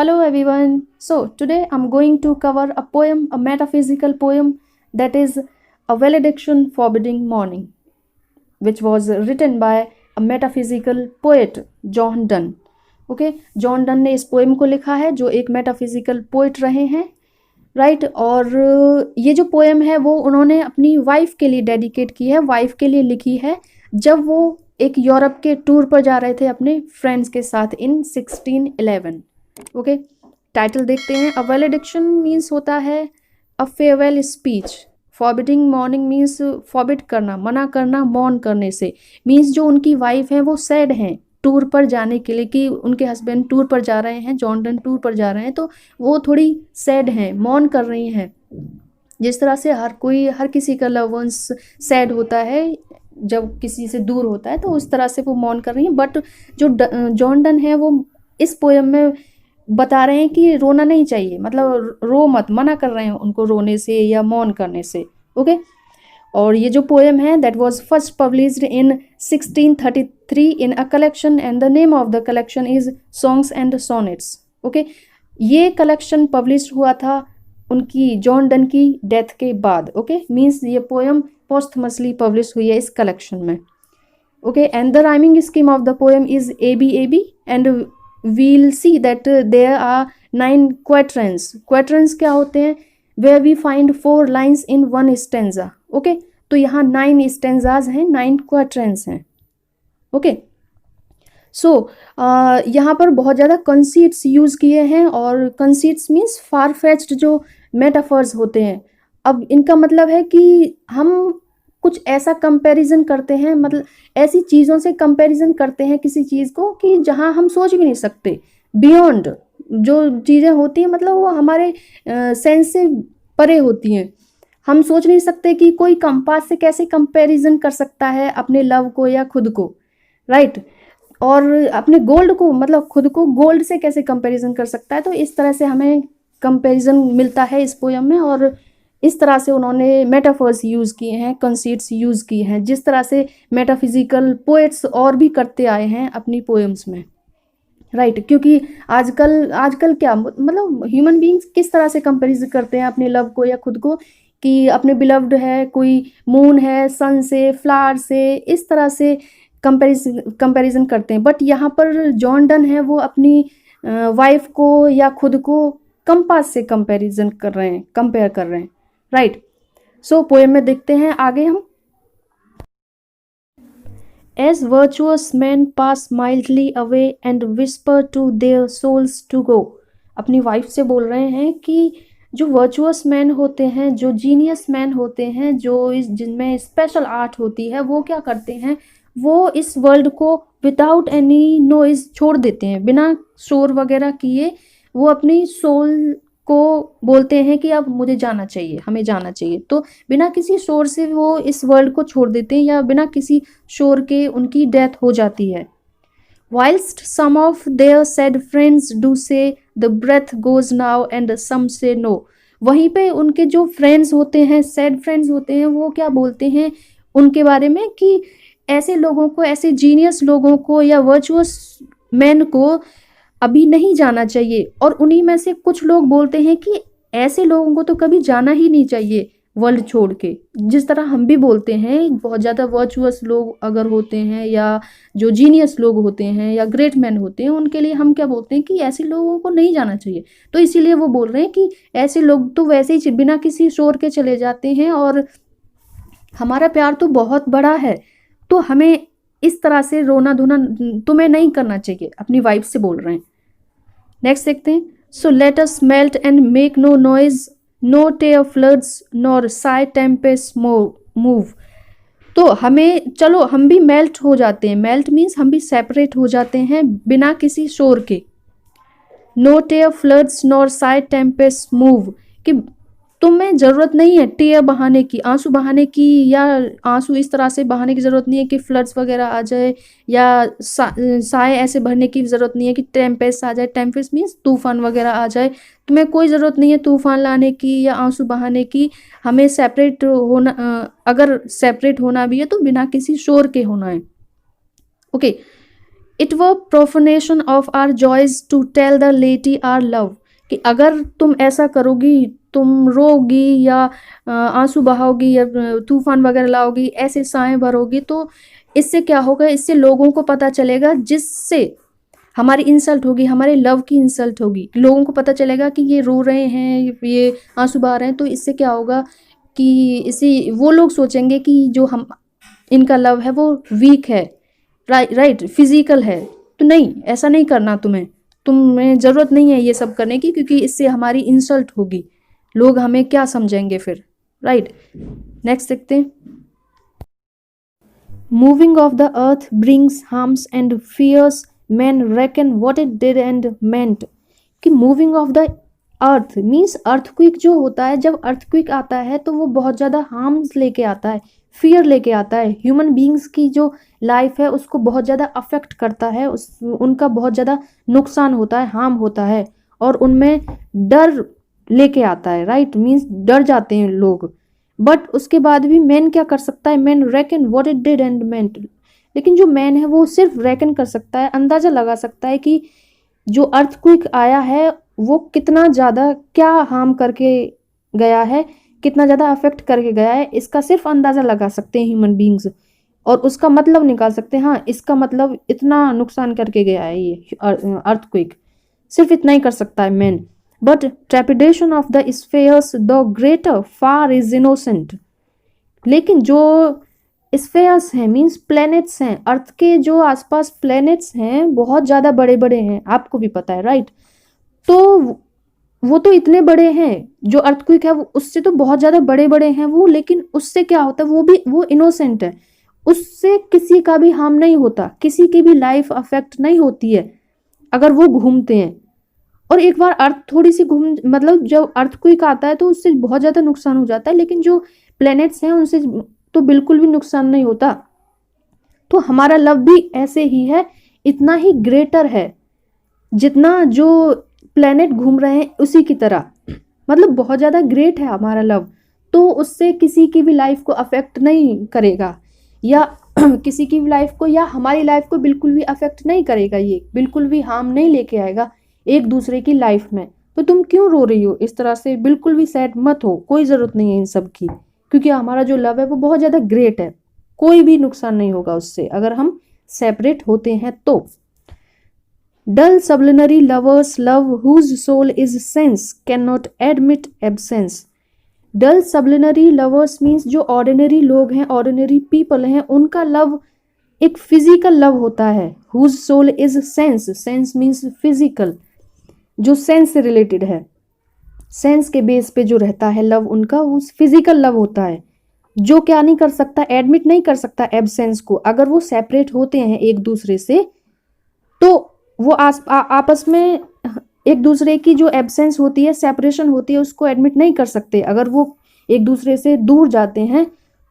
Hello everyone. So today I'm going to cover a poem, a metaphysical poem that is A Valediction Forbidding Morning, which was written by a metaphysical poet John Donne. Okay, John Donne ने इस poem को लिखा है जो एक metaphysical poet रहे हैं, right. और ये जो पोएम है वो उन्होंने अपनी वाइफ के लिए डेडिकेट की है, वाइफ के लिए लिखी है जब वो एक यूरोप के टूर पर जा रहे थे अपने फ्रेंड्स के साथ इन 1611. ओके, टाइटल देखते हैं. अ वैलेडिक्शन मीन्स होता है a farewell speech. Forbidding mourning means forbid करना, मना करना, मौन करने से. मीन्स जो उनकी वाइफ हैं वो सैड हैं टूर पर जाने के लिए कि उनके हस्बैंड टूर पर जा रहे हैं, जॉन डन टूर पर जा रहे हैं, तो वो थोड़ी सैड हैं, मौन कर रही हैं. जिस तरह से हर किसी का लव वंस सैड होता है जब किसी से दूर होता है, तो उस तरह से वो मौन कर रही हैं. बट जो जॉन डन है वो इस पोएम में बता रहे हैं कि रोना नहीं चाहिए, मतलब रो मत, मना कर रहे हैं उनको रोने से या मौन करने से. ओके, और ये जो पोएम है that was first published in 1633 in a collection and the name of the collection is songs and sonnets. Okay, ये कलेक्शन पब्लिश हुआ था उनकी जॉन डन की डेथ के बाद. ओके, मीन्स ये पोएम पोस्टमसली पब्लिश हुई है इस कलेक्शन में. Okay, and the rhyming scheme of the poem is ABAB and we'll see that there are 9 quatrains. Quatrains क्या होते हैं? Where we find 4 lines in one stanza. Okay, तो यहाँ 9 stanzas हैं, 9 quatrains हैं. ओके, सो यहाँ पर बहुत ज़्यादा कंसीट्स यूज़ किए हैं, और कंसीट्स मीन्स फार फेच्ड जो मेटाफर्स होते हैं. अब इनका मतलब है कि हम कुछ ऐसा कंपैरिजन करते हैं, मतलब ऐसी चीज़ों से कंपैरिजन करते हैं किसी चीज़ को कि जहां हम सोच भी नहीं सकते. बियॉन्ड जो चीज़ें होती हैं, मतलब वो हमारे सेंस से परे होती हैं. हम सोच नहीं सकते कि कोई कंपास से कैसे कंपैरिजन कर सकता है अपने लव को या खुद को, राइट. और अपने गोल्ड को, मतलब खुद को गोल्ड से कैसे कंपैरिजन कर सकता है. तो इस तरह से हमें कंपैरिजन मिलता है इस पोएम में, और इस तरह से उन्होंने मेटाफर्स यूज़ किए हैं, कंसीट्स यूज़ किए हैं, जिस तरह से मेटाफिजिकल पोएट्स और भी करते आए हैं अपनी पोएम्स में, राइट. क्योंकि आजकल क्या, मतलब ह्यूमन बीइंग्स किस तरह से कंपेरिजन करते हैं अपने लव को या खुद को, कि अपने बिलव्ड है, कोई मून है, सन से, फ्लावर से, इस तरह से कंपेरिजन करते हैं. बट यहाँ पर जॉन डन है वो अपनी वाइफ को या खुद को कंपास से कंपेरिजन कर रहे हैं, कंपेयर कर रहे हैं, राइट. सो पोएम में देखते हैं आगे हम. As virtuous men pass mildly away and whisper to their souls to go. अपनी वाइफ से बोल रहे हैं कि जो वर्चुअस मैन होते हैं, जो जीनियस मैन होते हैं, जो जिनमें स्पेशल आर्ट होती है, वो क्या करते हैं, वो इस वर्ल्ड को विदाउट एनी नॉइज छोड़ देते हैं, बिना शोर वगैरह किए. वो अपनी सोल को बोलते हैं कि अब मुझे जाना चाहिए, हमें जाना चाहिए. तो बिना किसी शोर से वो इस वर्ल्ड को छोड़ देते हैं, या बिना किसी शोर के उनकी डेथ हो जाती है. Whilst some of their sad friends do say the breath goes now and some say no. वहीं पे उनके जो फ्रेंड्स होते हैं, सैड फ्रेंड्स होते हैं, वो क्या बोलते हैं उनके बारे में कि ऐसे लोगों को, ऐसे जीनियस लोगों को या वर्चुअस मैन को अभी नहीं जाना चाहिए. और उन्हीं में से कुछ लोग बोलते हैं कि ऐसे लोगों को तो कभी जाना ही नहीं चाहिए वर्ल्ड छोड़ के. जिस तरह हम भी बोलते हैं, बहुत ज़्यादा वर्चुअस लोग अगर होते हैं, या जो जीनियस लोग होते हैं, या ग्रेट मैन होते हैं, उनके लिए हम क्या बोलते हैं कि ऐसे लोगों को नहीं जाना चाहिए. तो इसीलिए वो बोल रहे हैं कि ऐसे लोग तो वैसे ही बिना किसी शोर के चले जाते हैं, और हमारा प्यार तो बहुत बड़ा है, तो हमें इस तरह से रोना धोना तुम्हें नहीं करना चाहिए, अपनी वाइफ से बोल रहे हैं. नेक्स्ट देखते हैं. So let us melt and make no noise, no tear floods nor sigh Tempest move. तो हमें, चलो हम भी मेल्ट हो जाते हैं, मेल्ट मीन्स हम भी सेपरेट हो जाते हैं बिना किसी शोर के. No tear floods nor sigh Tempest move, कि तुम्हें ज़रूरत नहीं है टेयर बहाने की, आंसू बहाने की, या आंसू इस तरह से बहाने की ज़रूरत नहीं है कि फ्लड्स वगैरह आ जाए, या साए ऐसे भरने की ज़रूरत नहीं है कि टेम्पेस्ट आ जाए. टेम्पेस्ट मीन्स तूफान वगैरह आ जाए. तुम्हें कोई ज़रूरत नहीं है तूफान लाने की या आंसू बहाने की. हमें सेपरेट होना, अगर सेपरेट होना भी है तो बिना किसी शोर के होना है. Okay, it were profanation of our joys to tell the laity our love, कि अगर तुम ऐसा करोगी, तुम रोगी या आंसू बहाओगी या तूफान वगैरह लाओगी, ऐसे साएं भरोगी, तो इससे क्या होगा, इससे लोगों को पता चलेगा, जिससे हमारी इंसल्ट होगी, हमारे लव की इंसल्ट होगी। लोगों को पता चलेगा कि ये रो रहे हैं, ये आंसू बहा रहे हैं, तो इससे क्या होगा कि इसी वो लोग सोचेंगे कि जो हम इनका लव है वो वीक है, राइट, फिजिकल है। तो नहीं, ऐसा नहीं करना तुम्हें ज़रूरत नहीं है ये सब करने की, क्योंकि इससे हमारी इंसल्ट होगी, लोग हमें क्या समझेंगे फिर, राइट। नेक्स्ट देखते हैं। Moving of the earth brings harms and fears, men reckon what it did and meant, कि moving of the earth means earthquake जो होता है, जब अर्थक्विक आता है तो वो बहुत ज़्यादा हार्म्स लेके आता है, फियर लेके आता है, ह्यूमन बींग्स की जो लाइफ है उसको बहुत ज़्यादा अफेक्ट करता है, उनका बहुत ज़्यादा नुकसान होता है, हार्म होता है, और उनमें डर लेके आता है, राइट, मीन्स डर जाते हैं लोग। बट उसके बाद भी मैन क्या कर सकता है, men reckon what it did and meant, लेकिन जो मैन है वो सिर्फ रेकन कर सकता है, अंदाज़ा लगा सकता है कि जो अर्थक्विक आया है वो कितना ज़्यादा क्या हार्म करके गया है, कितना ज़्यादा अफेक्ट करके गया है, इसका सिर्फ अंदाज़ा लगा सकते हैं ह्यूमन बींग्स, और उसका मतलब निकाल सकते हैं, हाँ इसका मतलब इतना नुकसान करके गया है ये अर्थक्विक, सिर्फ इतना ही कर सकता है man. But trepidation of the spheres the greater far is innocent, लेकिन जो स्फेयर्स हैं मीन्स प्लैनेट्स हैं, अर्थ के जो आसपास प्लैनेट्स हैं बहुत ज़्यादा बड़े बड़े हैं, आपको भी पता है, राइट। तो वो तो इतने बड़े हैं, जो अर्थक्विक है उससे तो बहुत ज़्यादा बड़े बड़े हैं वो, लेकिन उससे क्या होता है, वो इनोसेंट है, उससे किसी का भी हार्म नहीं होता, किसी की भी लाइफ अफेक्ट नहीं होती है अगर वो घूमते हैं। और एक बार अर्थ थोड़ी सी मतलब जब अर्थक्विक आता है तो उससे बहुत ज़्यादा नुकसान हो जाता है, लेकिन जो प्लैनेट्स हैं उनसे तो बिल्कुल भी नुकसान नहीं होता। तो हमारा लव भी ऐसे ही है, इतना ही ग्रेटर है जितना जो प्लैनेट घूम रहे हैं उसी की तरह, मतलब बहुत ज़्यादा ग्रेट है हमारा लव, तो उससे किसी की भी लाइफ को अफेक्ट नहीं करेगा, या किसी की भी लाइफ को या हमारी लाइफ को बिल्कुल भी अफेक्ट नहीं करेगा, ये बिल्कुल भी हार्म नहीं लेके आएगा एक दूसरे की लाइफ में। तो तुम क्यों रो रही हो इस तरह से, बिल्कुल भी सैड मत हो, कोई ज़रूरत नहीं है इन सब की, क्योंकि हमारा जो लव है वो बहुत ज़्यादा ग्रेट है, कोई भी नुकसान नहीं होगा उससे अगर हम सेपरेट होते हैं तो। Dull sublunary lovers love whose soul is sense cannot admit absence. Dull sublunary lovers means जो ordinary लोग हैं, ordinary people हैं, उनका लव एक physical लव होता है, whose soul is sense, sense means physical, जो sense से related है, sense के बेस पे जो रहता है लव उनका, वो physical लव होता है, जो क्या नहीं कर सकता, एडमिट नहीं कर सकता एब्सेंस को। अगर वो सेपरेट होते हैं एक दूसरे से तो वो आपस में एक दूसरे की जो एब्सेंस होती है, सेपरेशन होती है, उसको एडमिट नहीं कर सकते। अगर वो एक दूसरे से दूर जाते हैं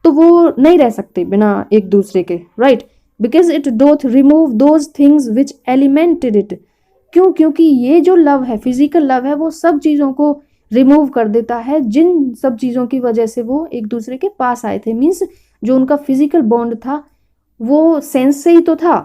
तो वो नहीं रह सकते बिना एक दूसरे के, right, because it doth remove those things which elemented it. क्यों? क्योंकि ये जो लव है, फिजिकल लव है, वो सब चीज़ों को रिमूव कर देता है जिन सब चीज़ों की वजह से वो एक दूसरे के पास आए थे। मीन्स जो उनका फिजिकल बॉन्ड था वो सेंस से ही तो था,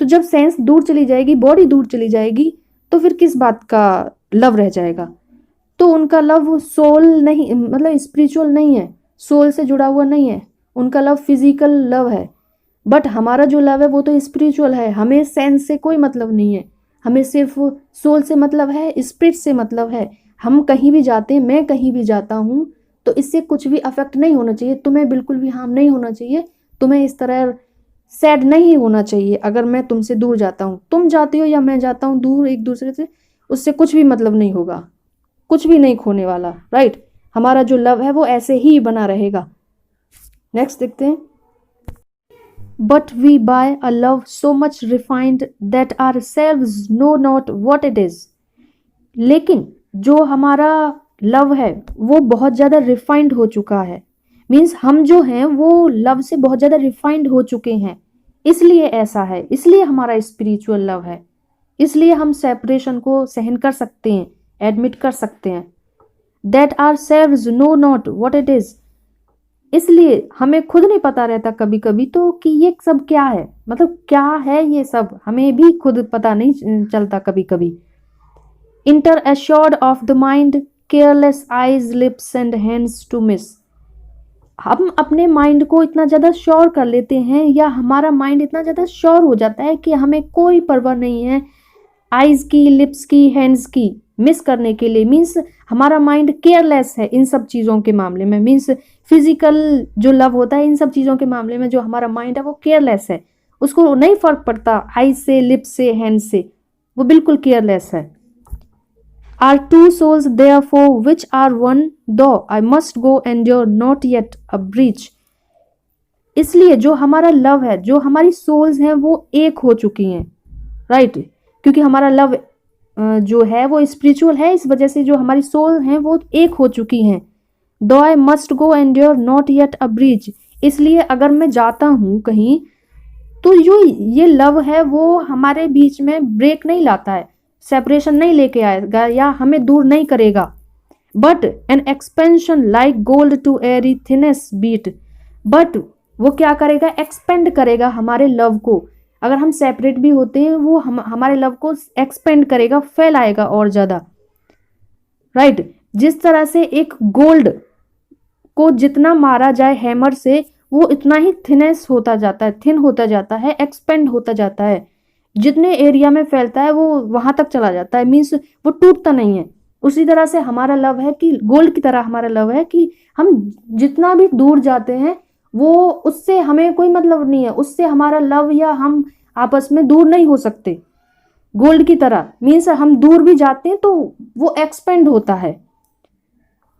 तो जब सेंस दूर चली जाएगी, बॉडी दूर चली जाएगी, तो फिर किस बात का लव रह जाएगा। तो उनका लव सोल नहीं, मतलब स्पिरिचुअल नहीं है, सोल से जुड़ा हुआ नहीं है, उनका लव फिजिकल लव है। बट हमारा जो लव है वो तो स्पिरिचुअल है, हमें सेंस से कोई मतलब नहीं है, हमें सिर्फ सोल से मतलब है, स्पिरिट से मतलब है। हम कहीं भी जाते हैं, मैं कहीं भी जाता हूँ, तो इससे कुछ भी अफेक्ट नहीं होना चाहिए, तुम्हें बिल्कुल भी हार्म नहीं होना चाहिए, तुम्हें इस तरह सैड नहीं होना चाहिए अगर मैं तुमसे दूर जाता हूँ। तुम जाती हो या मैं जाता हूँ दूर एक दूसरे से, उससे कुछ भी मतलब नहीं होगा, कुछ भी नहीं खोने वाला, राइट। हमारा जो लव है वो ऐसे ही बना रहेगा। नेक्स्ट देखते हैं। But we by a love so much refined that our selves know not what it is. लेकिन जो हमारा लव है वो बहुत ज़्यादा रिफाइंड हो चुका है, मीन्स हम जो हैं वो लव से बहुत ज़्यादा रिफाइंड हो चुके हैं, इसलिए ऐसा है, इसलिए हमारा स्पिरिचुअल लव है, इसलिए हम सेपरेशन को सहन कर सकते हैं, एडमिट कर सकते हैं। That our selves know not what it is, इसलिए हमें खुद नहीं पता रहता कभी कभी तो कि ये सब क्या है, मतलब क्या है ये सब, हमें भी खुद पता नहीं चलता कभी कभी। Inter assured of the mind, careless eyes lips and hands to miss. हम अपने माइंड को इतना ज़्यादा श्योर कर लेते हैं, या हमारा माइंड इतना ज़्यादा श्योर हो जाता है कि हमें कोई परवाह नहीं है आइज की, लिप्स की, हैंड्स की मिस करने के लिए। मीन्स हमारा माइंड केयरलेस है इन सब चीज़ों के मामले में। मीन्स फिजिकल जो लव होता है इन सब चीज़ों के मामले में जो हमारा माइंड है वो केयरलेस है, उसको नहीं फर्क पड़ता आइज से, लिप्स से, हैंड से, वो बिल्कुल केयरलेस है। Are two souls therefore which are one, though I must go endure not yet a breach। इसलिए जो हमारा लव है, जो हमारी सोल्स हैं वो एक हो चुकी हैं, राइट। क्योंकि हमारा लव जो है वो स्पिरिचुअल है, इस वजह से जो हमारी सोल हैं वो एक हो चुकी हैं। दो I must go endure not yet a breach. इसलिए अगर मैं जाता हूँ कहीं तो जो ये लव है वो हमारे बीच में ब्रेक नहीं लाता है, सेपरेशन नहीं लेके आएगा या हमें दूर नहीं करेगा। But an expansion like gold to airy thinness beat. But वो क्या करेगा, एक्सपेंड करेगा हमारे लव को। अगर हम सेपरेट भी होते हैं वो हमारे लव को एक्सपेंड करेगा, फैलाएगा और ज़्यादा, राइट। जिस तरह से एक गोल्ड को जितना मारा जाए हैमर से वो इतना ही थिनेस होता जाता है, थिन होता जाता है, एक्सपेंड होता जाता है, जितने एरिया में फैलता है वो वहां तक चला जाता है, मीन्स वो टूटता नहीं है। उसी तरह से हमारा लव है कि गोल्ड की तरह हमारा लव है कि हम जितना भी दूर जाते हैं वो उससे हमें कोई मतलब नहीं है, उससे हमारा लव या हम आपस में दूर नहीं हो सकते। गोल्ड की तरह मीन्स हम दूर भी जाते हैं तो वो एक्सपेंड होता है,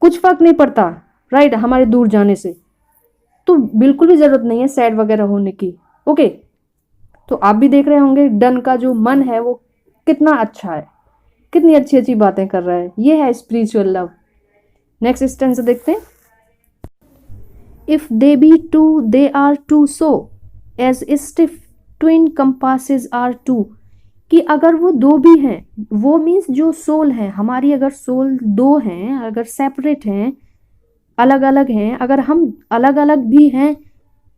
कुछ फर्क नहीं पड़ता, राइट, हमारे दूर जाने से। तो बिल्कुल भी जरूरत नहीं है सैड वगैरह होने की, ओके। तो आप भी देख रहे होंगे डन का जो मन है वो कितना अच्छा है, कितनी अच्छी अच्छी बातें कर रहा है। ये है स्पिरिचुअल लव। नेक्स्ट स्टेंस देखते हैं। If they be two they are two, so as stiff twin compasses are two. कि अगर वो दो भी हैं, वो मीन्स जो सोल है हमारी, अगर सोल दो हैं, अगर सेपरेट हैं, अलग अलग हैं, अगर हम अलग अलग भी हैं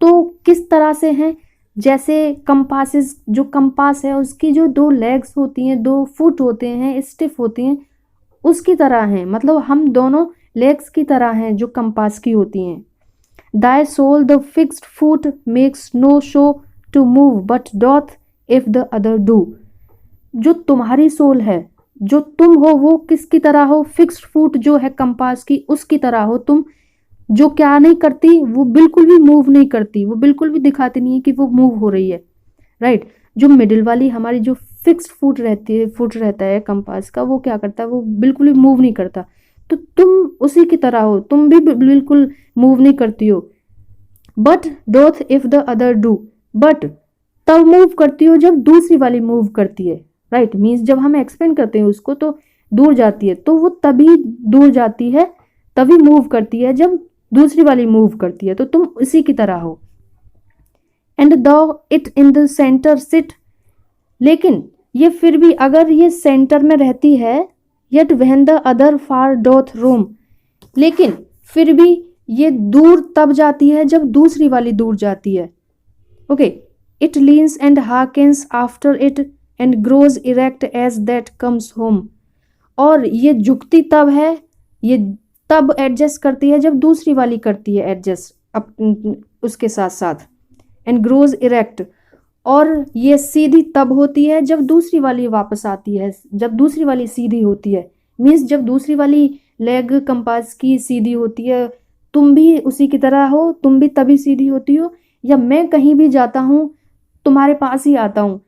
तो किस तरह से हैं, जैसे कंपासेस, जो कंपास है उसकी जो दो लेग्स होती हैं, दो फुट होते हैं, स्टिफ होती हैं, उसकी तरह हैं। मतलब हम दोनों लेग्स की तरह हैं जो कंपास की होती हैं। Thy soul the fixed foot makes no show to move but doth if the other do. जो तुम्हारी सोल है, जो तुम हो, वो किसकी तरह हो, फिक्स्ड फुट जो है कंपास की उसकी तरह हो तुम, जो क्या नहीं करती, वो बिल्कुल भी मूव नहीं करती, वो बिल्कुल भी दिखाती नहीं है कि वो मूव हो रही है, राइट। जो मिडिल वाली हमारी जो फिक्स्ड फुट रहती है, फुट रहता है कंपास का, वो क्या करता है, वो बिल्कुल भी मूव नहीं करता। तो तुम उसी की तरह हो, तुम भी बिल्कुल मूव नहीं करती हो। But doth if the other do. But तब मूव करती हो जब दूसरी वाली मूव करती है, राइट। मीन्स जब हम एक्सपेंड करते हैं उसको तो दूर जाती है, तो वो तभी दूर जाती है, तभी मूव करती है जब दूसरी वाली मूव करती है। तो तुम इसी की तरह हो। And though it in the centre sit. लेकिन ये फिर भी अगर ये सेंटर में रहती है, येट व्हेन द अदर फार डोथ रोम। लेकिन फिर भी ये दूर तब जाती है जब दूसरी वाली दूर जाती है, okay. It leans and hearkens after it and grows erect as that comes home. और ये झुकती तब है, ये तब एडजस्ट करती है जब दूसरी वाली करती है एडजस्ट उसके साथ साथ। And grows erect. और ये सीधी तब होती है जब दूसरी वाली वापस आती है, जब दूसरी वाली सीधी होती है। मीन्स जब दूसरी वाली लेग कंपास की सीधी होती है, तुम भी उसी की तरह हो, तुम भी तभी सीधी होती हो। या मैं कहीं भी जाता हूँ तुम्हारे पास ही आता हूँ,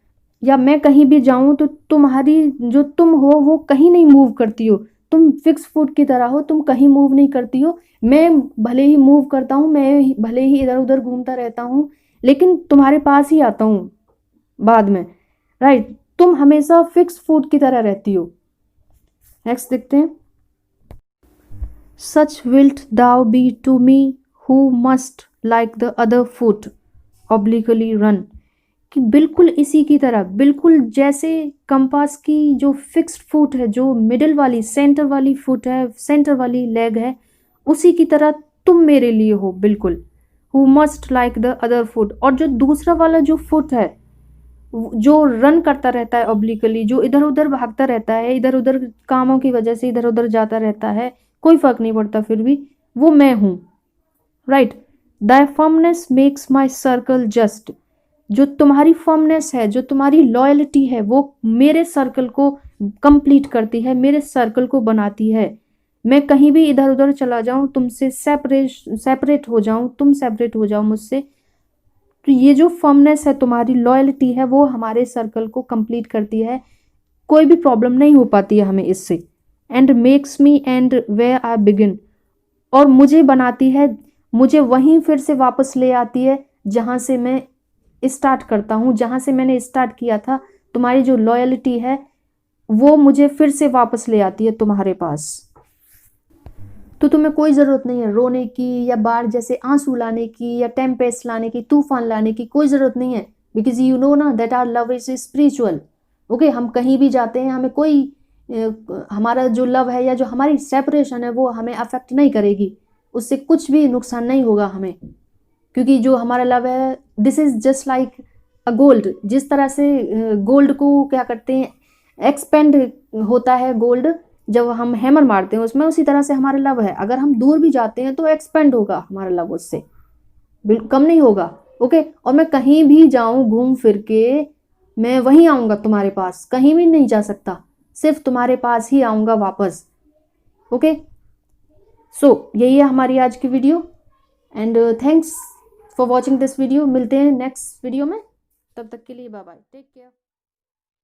या मैं कहीं भी जाऊँ तो तुम्हारी जो तुम हो वो कहीं नहीं मूव करती हो, तुम फिक्स फुट की तरह हो, तुम कहीं मूव नहीं करती हो। मैं भले ही मूव करता हूँ, मैं भले ही इधर उधर घूमता रहता हूँ, लेकिन तुम्हारे पास ही आता हूँ बाद में, राइट। तुम हमेशा फिक्स फुट की तरह रहती हो। नेक्स्ट देखते हैं। Such wilt thou be to me who must like the other foot obliquely run. कि बिल्कुल इसी की तरह, बिल्कुल जैसे कंपास की जो फिक्स्ड फुट है, जो मिडिल वाली सेंटर वाली फुट है, सेंटर वाली लेग है, उसी की तरह तुम मेरे लिए हो बिल्कुल। Who must like the other foot, और जो दूसरा वाला जो फुट है जो रन करता रहता है ऑब्लिकली, जो इधर उधर भागता रहता है, इधर उधर कामों की वजह से इधर उधर जाता रहता है, कोई फर्क नहीं पड़ता फिर भी, वो मैं हूं, right. Dai firmness makes my circle just, जो तुम्हारी फर्मनेस है, जो तुम्हारी लॉयल्टी है, वो मेरे सर्कल को कंप्लीट करती है, मेरे सर्कल को बनाती है। मैं कहीं भी इधर उधर चला जाऊं, तुमसे सेपरेट हो जाऊं, तुम सेपरेट हो जाओ मुझसे, तो ये जो फर्मनेस है, तुम्हारी लॉयल्टी है, वो हमारे सर्कल को कंप्लीट करती है, कोई भी प्रॉब्लम नहीं हो पाती है हमें इससे। And makes me end where I begin, और मुझे बनाती है, मुझे वहीं फिर से वापस ले आती है जहाँ से मैं स्टार्ट करता हूँ, जहाँ से मैंने स्टार्ट किया था। तुम्हारी जो लॉयल्टी है वो मुझे फिर से वापस ले आती है तुम्हारे पास। तो तुम्हें कोई ज़रूरत नहीं है रोने की, या बाढ़ जैसे आंसू लाने की, या टेम्पेस्ट लाने की, तूफान लाने की, कोई ज़रूरत नहीं है। बिकॉज यू नो ना that our love is spiritual. Okay, हम कहीं भी जाते हैं, हमें कोई हमारा जो लव है या जो हमारी सेपरेशन है वो हमें अफेक्ट नहीं करेगी, उससे कुछ भी नुकसान नहीं होगा हमें, क्योंकि जो हमारा लव है this is just like a gold. जिस तरह से गोल्ड को क्या करते हैं, एक्सपेंड होता है गोल्ड जब हम हैमर मारते हैं उसमें, उसी तरह से हमारा लव है। अगर हम दूर भी जाते हैं तो एक्सपेंड होगा हमारा लव, उससे कम नहीं होगा। ओके, और मैं कहीं भी जाऊं घूम फिर के, मैं वहीं आऊंगा तुम्हारे पास, कहीं भी नहीं जा सकता, सिर्फ तुम्हारे पास ही आऊंगा वापस। ओके, सो यही है हमारी आज की video, and thanks for watching this video. मिलते हैं नेक्स्ट वीडियो में, तब तक के लिए बाय बाय, टेक केयर।